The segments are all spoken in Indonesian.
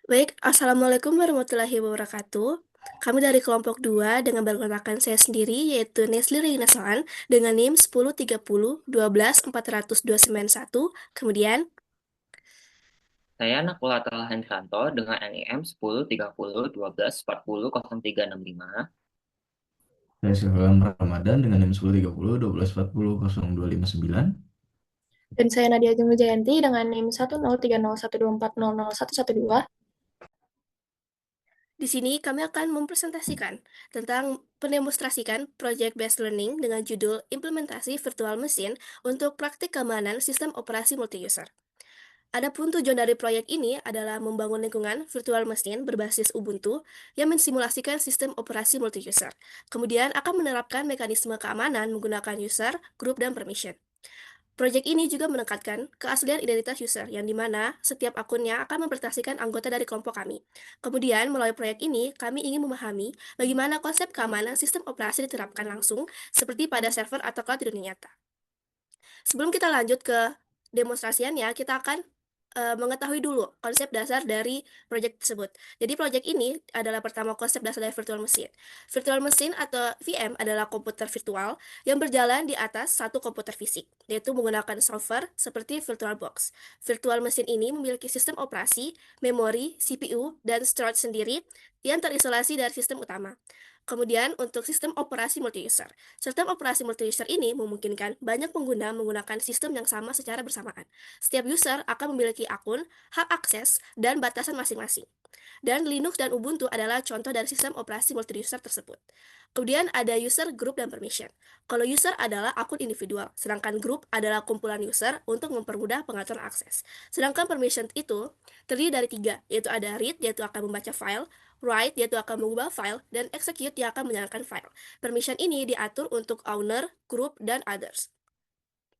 Baik, Assalamualaikum warahmatullahi wabarakatuh. Kami dari kelompok 2 dengan menggunakan saya sendiri, yaitu Nesli Reina Sohan, dengan NIM 1030 12 400 291. Kemudian, Saya Nakulatal Hendranto dengan NIM 1030 12 40 0365. Saya Syahrul Ramadan dengan NIM 1030 12 40 0259. Dan saya Nadia Jung Jayanti dengan NIM 1030124001112. di sini kami akan mempresentasikan tentang mendemonstrasikan Project Based Learning dengan judul Implementasi Virtual Machine untuk Praktik Keamanan Sistem Operasi Multi-User. Adapun tujuan dari proyek ini adalah membangun lingkungan virtual machine berbasis Ubuntu yang mensimulasikan sistem operasi multi-user. Kemudian akan menerapkan mekanisme keamanan menggunakan user, group, dan permission. Proyek ini juga menekankan keaslian identitas user, yang dimana setiap akunnya akan mempresentasikan anggota dari kelompok kami. Kemudian, melalui proyek ini, kami ingin memahami bagaimana konsep keamanan sistem operasi diterapkan langsung, seperti pada server atau cloud di dunia nyata. Sebelum kita lanjut ke demonstrasiannya, kita akan mengetahui dulu konsep dasar dari proyek tersebut. Jadi proyek ini adalah pertama konsep dasar dari virtual machine. Virtual machine atau VM adalah komputer virtual yang berjalan di atas satu komputer fisik, yaitu menggunakan solver seperti VirtualBox. Virtual machine ini memiliki sistem operasi, memori, CPU, dan storage sendiri yang terisolasi dari sistem utama. Kemudian, untuk sistem operasi multi-user. Sistem operasi multi-user ini memungkinkan banyak pengguna menggunakan sistem yang sama secara bersamaan. Setiap user akan memiliki akun, hak akses, dan batasan masing-masing. Dan Linux dan Ubuntu adalah contoh dari sistem operasi multi-user tersebut. Kemudian ada user, group, dan permission. Kalau user adalah akun individual, sedangkan group adalah kumpulan user untuk mempermudah pengaturan akses. Sedangkan permission itu terdiri dari tiga, yaitu ada read, yaitu akan membaca file, write, yaitu akan mengubah file, dan execute, yang akan menjalankan file. Permission ini diatur untuk owner, group, dan others.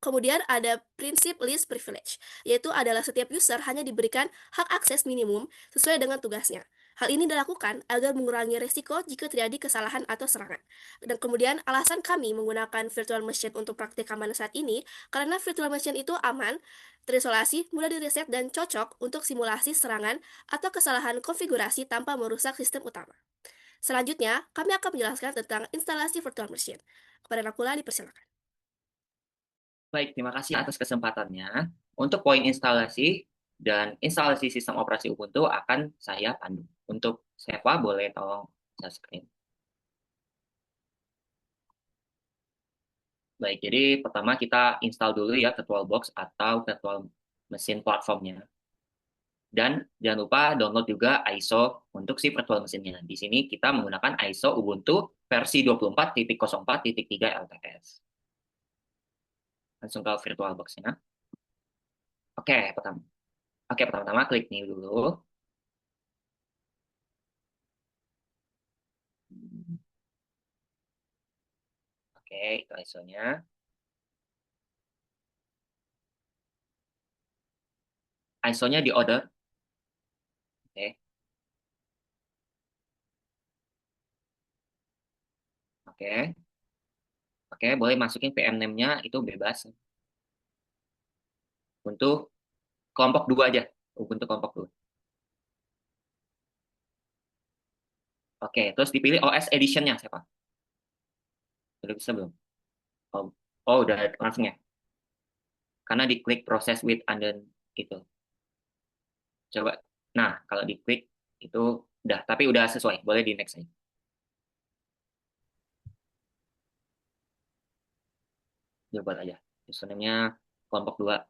Kemudian ada prinsip least privilege, yaitu adalah setiap user hanya diberikan hak akses minimum sesuai dengan tugasnya. Hal ini dilakukan agar mengurangi risiko jika terjadi kesalahan atau serangan. Dan kemudian alasan kami menggunakan virtual machine untuk praktik keamanan saat ini, karena virtual machine itu aman, terisolasi, mudah direset, dan cocok untuk simulasi serangan atau kesalahan konfigurasi tanpa merusak sistem utama. Selanjutnya, kami akan menjelaskan tentang instalasi virtual machine. Kepada Nakula, dipersilakan. Baik, terima kasih atas kesempatannya. Untuk poin instalasi dan instalasi sistem operasi Ubuntu akan saya pandu. Untuk Seva, boleh tolong share screen. Baik, jadi pertama kita install dulu ya VirtualBox atau virtual machine platformnya. Dan jangan lupa download juga ISO untuk si virtual machine-nya. Di sini kita menggunakan ISO Ubuntu versi 24.04.3 LTS. Langsung ke VirtualBox-nya. Oke, pertama. Oke, pertama-tama klik new dulu. Oke, itu ISO-nya. ISO-nya di order. Oke, oke. Oke, boleh masukin PM name-nya, itu bebas. Untuk kelompok 2 aja. Untuk kelompok 2. Oke, terus dipilih OS edition-nya siapa? Udah bisa belum? Oh, oh udah langsung ya. Karena diklik process with unknown gitu. Coba. Nah, kalau diklik itu udah, tapi udah sesuai. Boleh di next aja. Coba aja. Username-nya kelompok 2.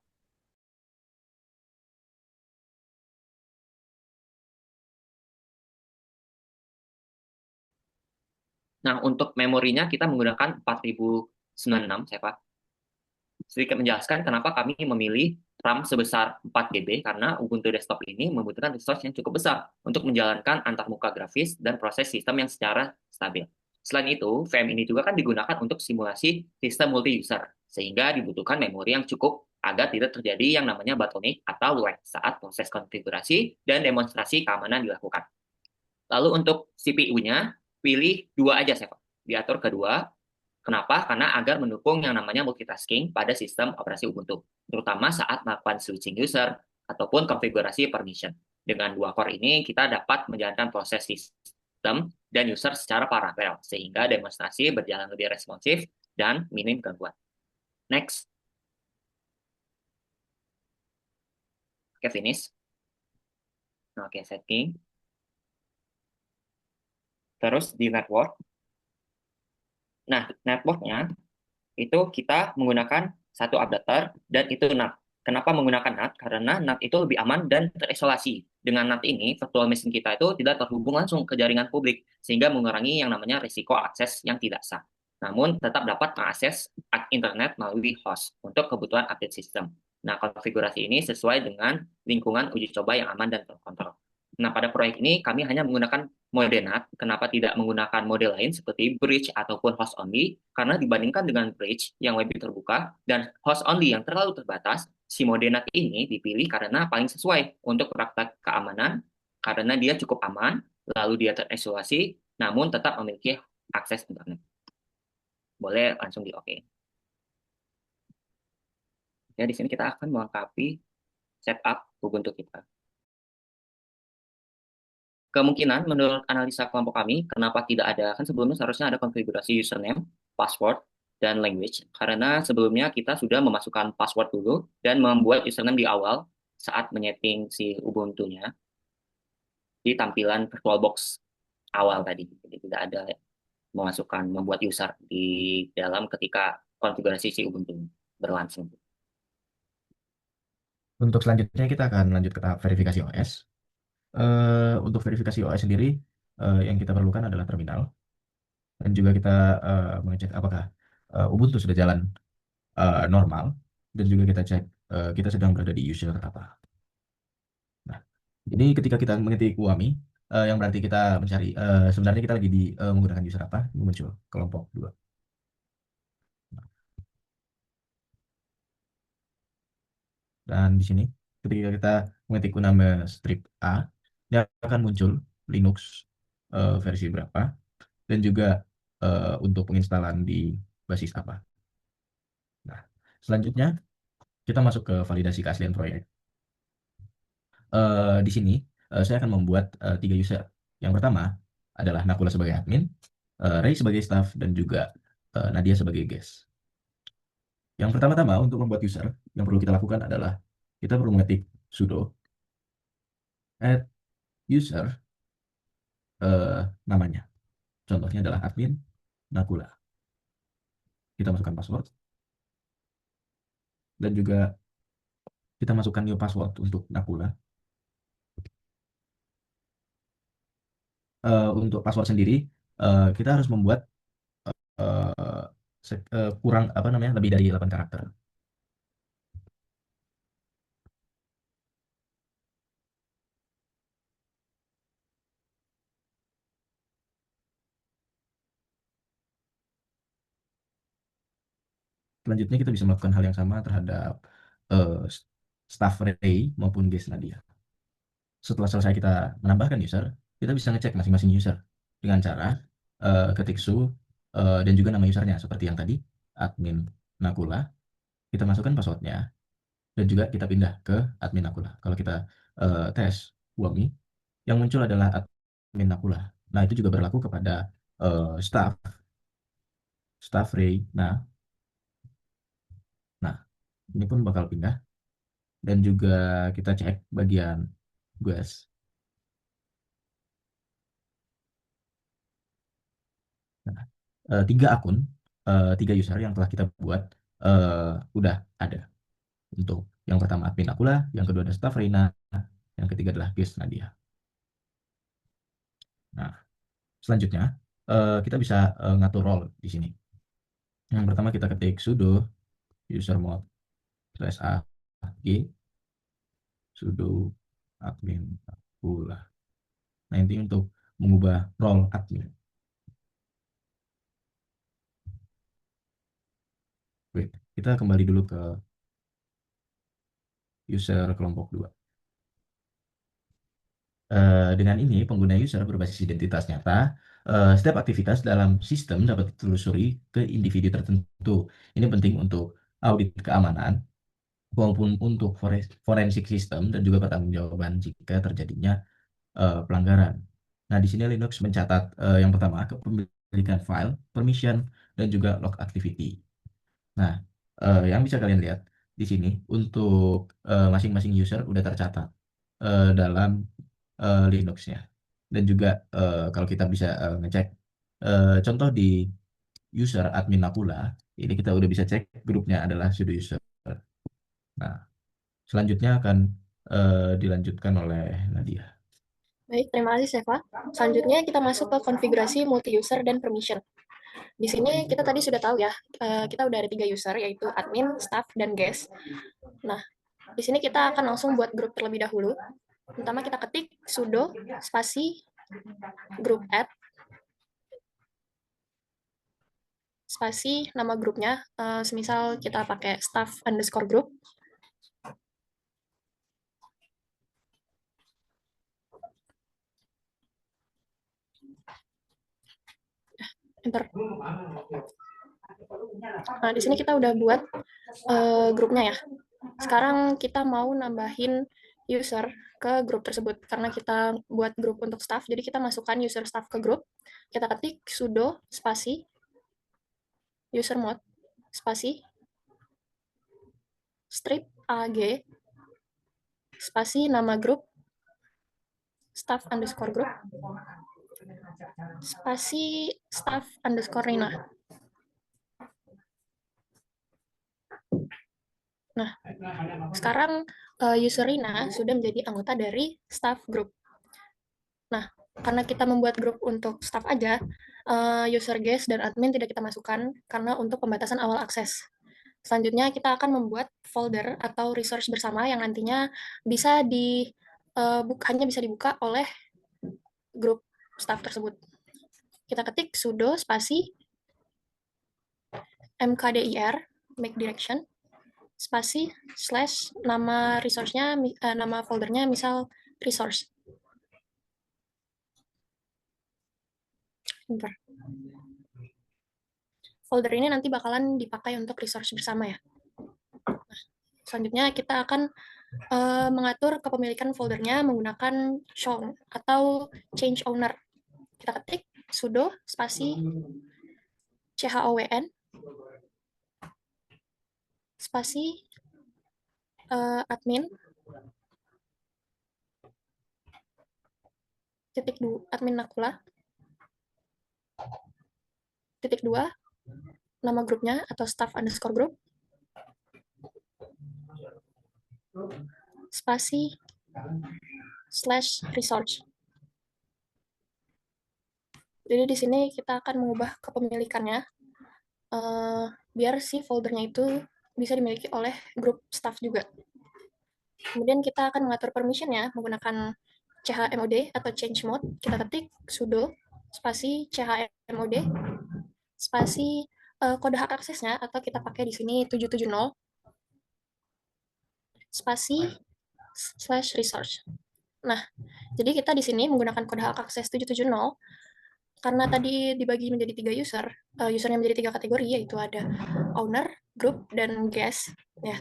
Nah, untuk memorinya kita menggunakan 4096, siapa? Sedikit menjelaskan kenapa kami memilih RAM sebesar 4 GB karena Ubuntu desktop ini membutuhkan resource yang cukup besar untuk menjalankan antarmuka grafis dan proses sistem yang secara stabil. Selain itu, VM ini juga kan digunakan untuk simulasi sistem multi-user, sehingga dibutuhkan memori yang cukup agar tidak terjadi yang namanya bottleneck atau lag saat proses konfigurasi dan demonstrasi keamanan dilakukan. Lalu untuk CPU-nya, pilih dua aja, Seva. Diatur kedua. Kenapa? Karena agar mendukung yang namanya multitasking pada sistem operasi Ubuntu, terutama saat melakukan switching user ataupun konfigurasi permission. Dengan dua core ini, kita dapat menjalankan proses sistem dan user secara paralel, sehingga demonstrasi berjalan lebih responsif dan minim gangguan. Next. Oke, finish. Oke, setting. Terus di network. Nah, networknya itu kita menggunakan satu updater dan itu NAT. Kenapa menggunakan NAT? Karena NAT itu lebih aman dan terisolasi. Dengan NAT ini, virtual machine kita itu tidak terhubung langsung ke jaringan publik, sehingga mengurangi yang namanya risiko akses yang tidak sah. Namun, tetap dapat mengakses internet melalui host untuk kebutuhan update sistem. Nah, konfigurasi ini sesuai dengan lingkungan uji coba yang aman dan terkontrol. Nah, pada proyek ini kami hanya menggunakan mode NAT. Kenapa tidak menggunakan mode lain seperti bridge ataupun host only? Karena dibandingkan dengan bridge yang lebih terbuka dan host only yang terlalu terbatas, si mode NAT ini dipilih karena paling sesuai untuk praktek keamanan, karena dia cukup aman, lalu dia terisolasi, namun tetap memiliki akses internet. Boleh langsung di OK. Ya, di sini kita akan melengkapi setup Ubuntu kita. Kemungkinan menurut analisa kelompok kami, kenapa tidak ada, kan sebelumnya seharusnya ada konfigurasi username, password, dan language, karena sebelumnya kita sudah memasukkan password dulu dan membuat username di awal saat menyeting si Ubuntu-nya di tampilan VirtualBox awal tadi. Jadi tidak ada memasukkan, membuat user di dalam ketika konfigurasi si Ubuntu berlangsung. Untuk selanjutnya kita akan lanjut ke tahap verifikasi OS. Untuk verifikasi OS sendiri, yang kita perlukan adalah terminal. Dan juga kita mengecek apakah Ubuntu sudah jalan normal. Dan juga kita cek kita sedang berada di user apa. Nah, jadi ketika kita mengetik UAMI, yang berarti kita mencari, sebenarnya kita lagi menggunakan user apa, ini muncul kelompok 2. Dan di sini, ketika kita mengetik nama strip A, dia akan muncul Linux versi berapa, dan juga untuk penginstalan di basis apa. Nah, selanjutnya kita masuk ke validasi keaslian proyek. Di sini saya akan membuat 3 user. Yang pertama adalah Nakula sebagai admin, Ray sebagai staff, dan juga Nadia sebagai guest. Yang pertama-tama untuk membuat user, yang perlu kita lakukan adalah kita perlu mengetik sudo add user, namanya. Contohnya adalah admin Nakula. Kita masukkan password. Dan juga kita masukkan new password untuk Nakula. Untuk password sendiri, kita harus membuat kurang lebih dari 8 karakter. Selanjutnya kita bisa melakukan hal yang sama terhadap staff Ray maupun guest Nadia. Setelah selesai kita menambahkan user, kita bisa ngecek masing-masing user dengan cara ketik su dan juga nama usernya seperti yang tadi, admin Nakula. Kita masukkan passwordnya dan juga kita pindah ke admin Nakula. Kalau kita tes UAMI, yang muncul adalah admin Nakula. Nah, itu juga berlaku kepada staff Ray. Nah, ini pun bakal pindah. Dan juga kita cek bagian guest. Nah, 3 akun, 3 user yang telah kita buat udah ada. Untuk yang pertama admin Akula, yang kedua ada staff Reina, yang ketiga adalah guest Nadia. Nah, selanjutnya kita bisa ngatur role di sini. Yang pertama kita ketik sudo usermod /a/g sudo admin Akula. Nah, ini untuk mengubah role admin. Wait, kita kembali dulu ke user kelompok 2. Dengan ini, pengguna user berbasis identitas nyata, setiap aktivitas dalam sistem dapat ditelusuri ke individu tertentu. Ini penting untuk audit keamanan maupun untuk forensik sistem dan juga pertanggungjawaban jika terjadinya pelanggaran. Nah, di sini Linux mencatat yang pertama kepemilikan file, permission, dan juga log activity. Nah, yang bisa kalian lihat di sini untuk masing-masing user udah tercatat dalam Linux-nya. Dan juga kalau kita bisa ngecek contoh di user admin Nakula, ini kita udah bisa cek grupnya adalah sudo user. Nah, selanjutnya akan dilanjutkan oleh Nadia. Baik, terima kasih Seva. Selanjutnya kita masuk ke konfigurasi multi-user dan permission. Di sini kita tadi sudah tahu ya, kita udah ada 3 user, yaitu admin, staff, dan guest. Nah, di sini kita akan langsung buat grup terlebih dahulu. Pertama kita ketik sudo spasi group add spasi nama grupnya, semisal kita pakai staff underscore group. Enter. Nah, di sini kita udah buat grupnya ya. Sekarang kita mau nambahin user ke grup tersebut. Karena kita buat grup untuk staff, jadi kita masukkan user staff ke grup. Kita ketik sudo spasi user mode spasi strip ag spasi nama grup staff underscore group spasi staff underscore Rina. Nah, sekarang user Rina sudah menjadi anggota dari staff group. Nah, karena kita membuat grup untuk staff aja, user guest dan admin tidak kita masukkan karena untuk pembatasan awal akses. Selanjutnya kita akan membuat folder atau resource bersama yang nantinya bisa hanya bisa dibuka oleh grup staff tersebut. Kita ketik sudo spasi mkdir make direction spasi slash nama resource-nya, nama foldernya misal resource. Bentar. Folder ini nanti bakalan dipakai untuk resource bersama ya. Nah, selanjutnya kita akan mengatur kepemilikan foldernya menggunakan show atau change owner. Kita ketik sudo spasi chown spasi admin titik admin Nakula titik 2 nama grupnya atau staff underscore group spasi slash resource. Jadi di sini kita akan mengubah kepemilikannya biar si foldernya itu bisa dimiliki oleh grup staff juga. Kemudian kita akan mengatur permission-nya menggunakan chmod atau change mode. Kita ketik sudo spasi chmod spasi kode hak aksesnya atau kita pakai di sini 770 spasi slash resource. Nah, jadi kita di sini menggunakan kode hak akses 770 karena tadi dibagi menjadi 3 user, usernya menjadi 3 kategori, yaitu ada owner, group, dan guest. Ya.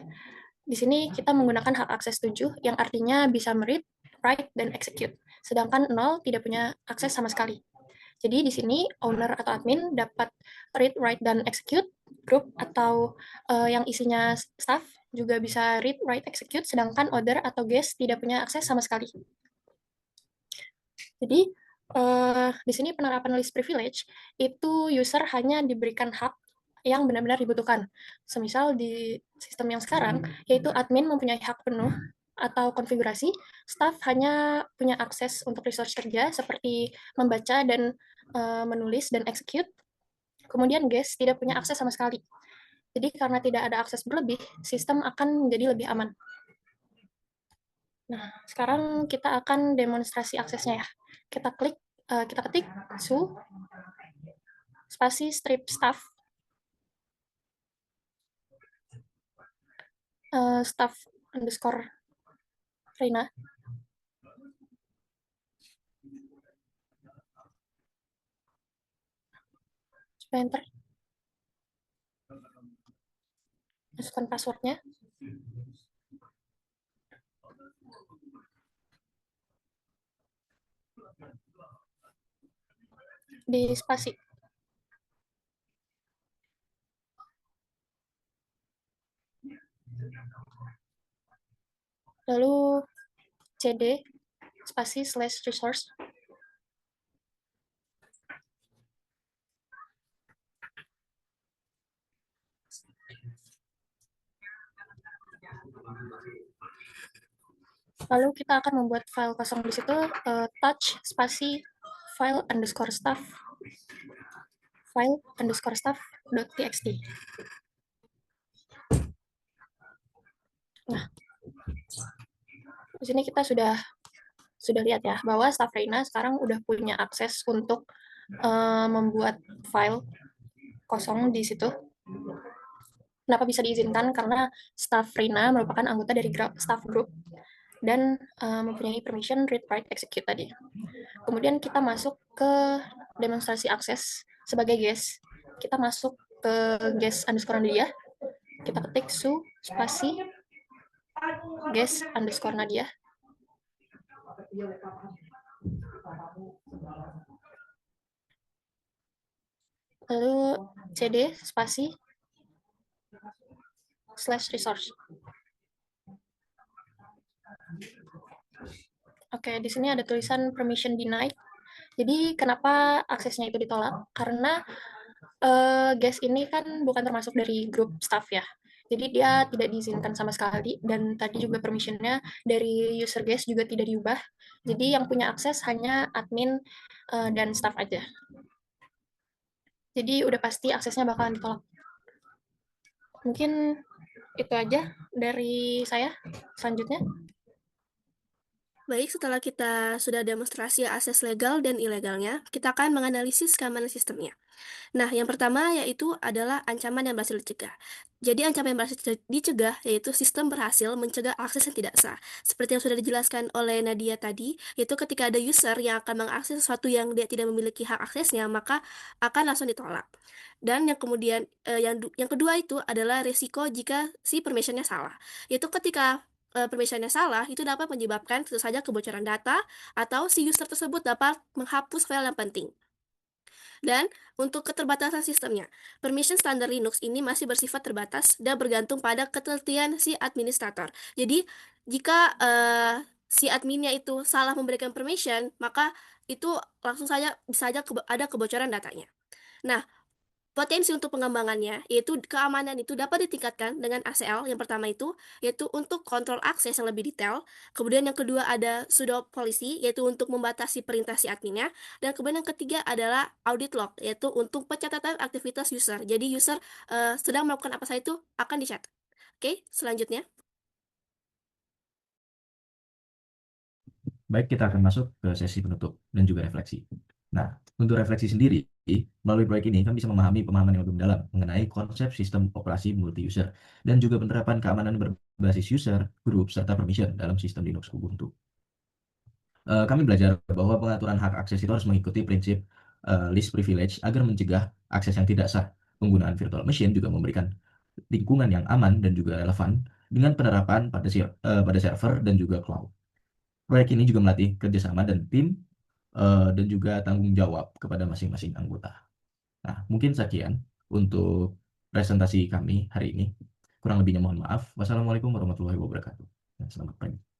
Di sini kita menggunakan hak akses 7, yang artinya bisa meread, write, dan execute. Sedangkan 0 tidak punya akses sama sekali. Jadi di sini owner atau admin dapat read, write, dan execute. Group atau yang isinya staff juga bisa read, write, execute, sedangkan other atau guest tidak punya akses sama sekali. Jadi di sini penerapan list privilege itu user hanya diberikan hak yang benar-benar dibutuhkan. Semisal di sistem yang sekarang, yaitu admin mempunyai hak penuh atau konfigurasi, staff hanya punya akses untuk resource kerja seperti membaca dan menulis dan execute. Kemudian guest tidak punya akses sama sekali. Jadi karena tidak ada akses berlebih, sistem akan menjadi lebih aman. Nah, sekarang kita akan demonstrasi aksesnya ya. Kita ketik su spasi strip staff staff underscore Rina. Coba enter. Masukkan passwordnya. di spasi. Lalu cd spasi slash resource. Lalu kita akan membuat file kosong di situ, touch spasi file underscore stuff .txt. Nah, di sini kita sudah lihat ya bahwa staff Reina sekarang udah punya akses untuk membuat file kosong di situ. Kenapa bisa diizinkan? Karena staff Reina merupakan anggota dari staff group dan mempunyai permission read write execute tadi. Kemudian kita masuk ke demonstrasi akses sebagai guest. Kita masuk ke guest underscore Nadia. Kita ketik su spasi guest underscore Nadia. Lalu cd spasi slash resource. Oke, di sini ada tulisan permission denied. Jadi kenapa aksesnya itu ditolak? Karena guest ini kan bukan termasuk dari grup staff ya. Jadi dia tidak diizinkan sama sekali, dan tadi juga permission-nya dari user guest juga tidak diubah. Jadi yang punya akses hanya admin dan staff aja. Jadi udah pasti aksesnya bakalan ditolak. Mungkin itu aja dari saya. Selanjutnya. Baik, setelah kita sudah demonstrasi akses legal dan ilegalnya, kita akan menganalisis keamanan sistemnya. Nah, yang pertama yaitu adalah ancaman yang berhasil dicegah. Jadi ancaman yang berhasil dicegah yaitu sistem berhasil mencegah akses yang tidak sah. Seperti yang sudah dijelaskan oleh Nadia tadi, yaitu ketika ada user yang akan mengakses sesuatu yang dia tidak memiliki hak aksesnya, maka akan langsung ditolak. Dan yang kemudian yang kedua itu adalah risiko jika si permissionnya salah. Yaitu ketika permissionnya salah, itu dapat menyebabkan tentu saja kebocoran data atau si user tersebut dapat menghapus file yang penting. Dan untuk keterbatasan sistemnya, permission standar Linux ini masih bersifat terbatas dan bergantung pada ketelitian si administrator. Jadi, jika si adminnya itu salah memberikan permission, maka itu langsung saja bisa saja ada kebocoran datanya. Nah, potensi untuk pengembangannya, yaitu keamanan itu dapat ditingkatkan dengan ACL. Yang pertama itu, yaitu untuk kontrol akses yang lebih detail. Kemudian yang kedua ada sudo policy, yaitu untuk membatasi perintah si adminnya. Dan kemudian yang ketiga adalah audit log, yaitu untuk pencatatan aktivitas user. Jadi user sedang melakukan apa saja itu akan dicatat. Oke, selanjutnya. Baik, kita akan masuk ke sesi penutup dan juga refleksi. Nah, untuk refleksi sendiri, melalui proyek ini kami bisa memahami pemahaman yang lebih mendalam mengenai konsep sistem operasi multi-user dan juga penerapan keamanan berbasis user, group, serta permission dalam sistem Linux Ubuntu. Kami belajar bahwa pengaturan hak akses itu harus mengikuti prinsip least privilege agar mencegah akses yang tidak sah. Penggunaan virtual machine juga memberikan lingkungan yang aman dan juga relevan dengan penerapan pada server dan juga cloud. Proyek ini juga melatih kerjasama dan tim dan juga tanggung jawab kepada masing-masing anggota. Nah, mungkin sekian untuk presentasi kami hari ini. Kurang lebihnya mohon maaf. Wassalamualaikum warahmatullahi wabarakatuh. Selamat pagi.